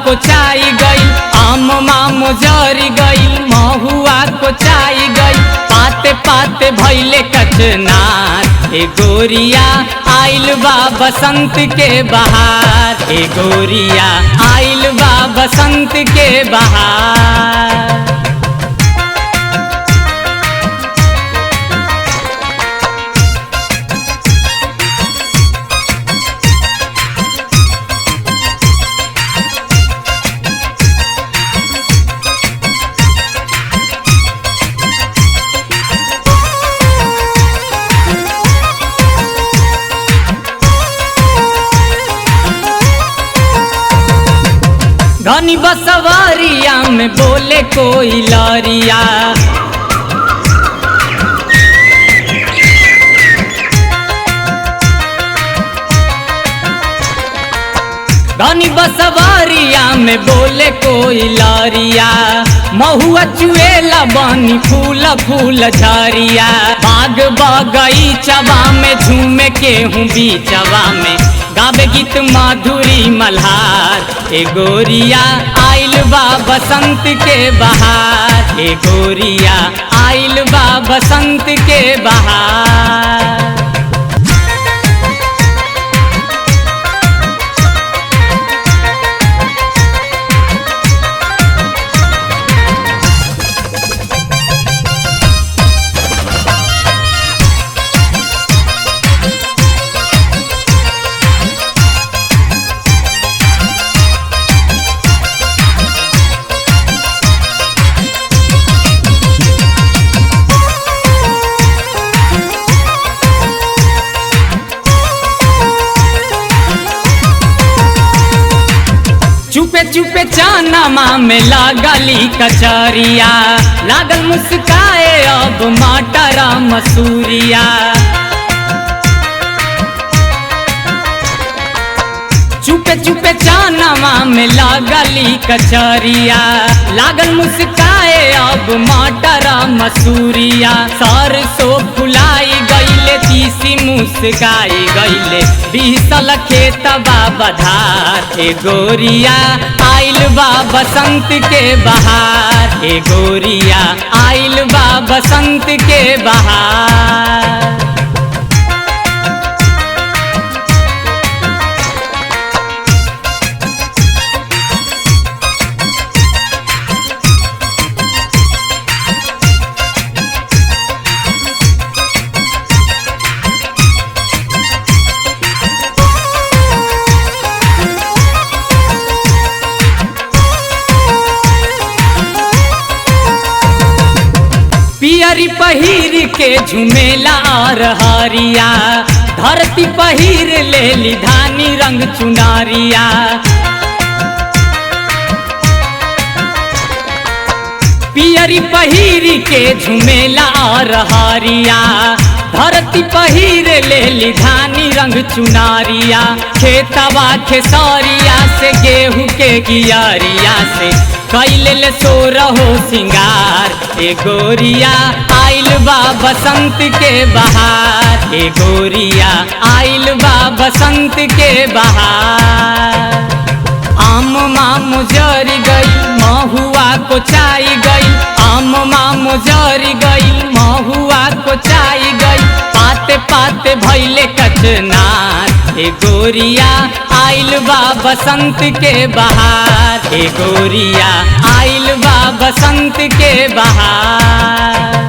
को चाई गई, आम माम जरी गई, महुआ को चाई गई, पाते पाते भैले कचनार। ए गोरिया आइल बा बसंत के बहार, ए गोरिया आइल बा बसंत के बहार। घनी बसवरिया में बोले कोई लरिया, घनी बसवरिया में बोले कोई लरिया, महुआ चुएला बनी फूल फूल झरिया। बाग बगीचवा में झूमे के हूँ बीचवा में, गावे गीत माधुरी मल्हार। ए गोरिया आइल बा बसंत के बहार, ए गोरिया आइल बा बसंत के बहार। चुपे चुपे चानमा में लागली कचरिया, लागल मुस्काए अब मटरा मसूरिया। चुपे चुपे चानमा में लागली कचरिया, लागल मुस्काए अब मटरा मसूरिया। सरसों फुलाई गईले, तीसी मुस्काई गईले, बीसल खेतबा बधार। ए गोरिया आइल बा बसंत के बहार, ए गोरिया आइल बा बसंत के बहार। पियरी पहिर के झुमेला और हरिया, धरती पहिर लेली धानी रंग चुनारिया। पियरी पहिर के झुमेला और हरिया, धरती पहिर लेली धानी रंग चुनारिया। खेतवा खेसरिया से गेहूं के कियारिया से, कैले सोर हो सिंगार। ए गोरिया आइल बा बसंत के बहार, ए गोरिया आइल बा बसंत के बहार। आम माम जरी गई, महुआ को चाई गई, आम माम जरी गई, महुआ को चाई गई, पाते पाते भैले कचनार। ए गोरिया आइल बा बसंत के बहार, ए गोरिया आइल बा बसंत के बहार।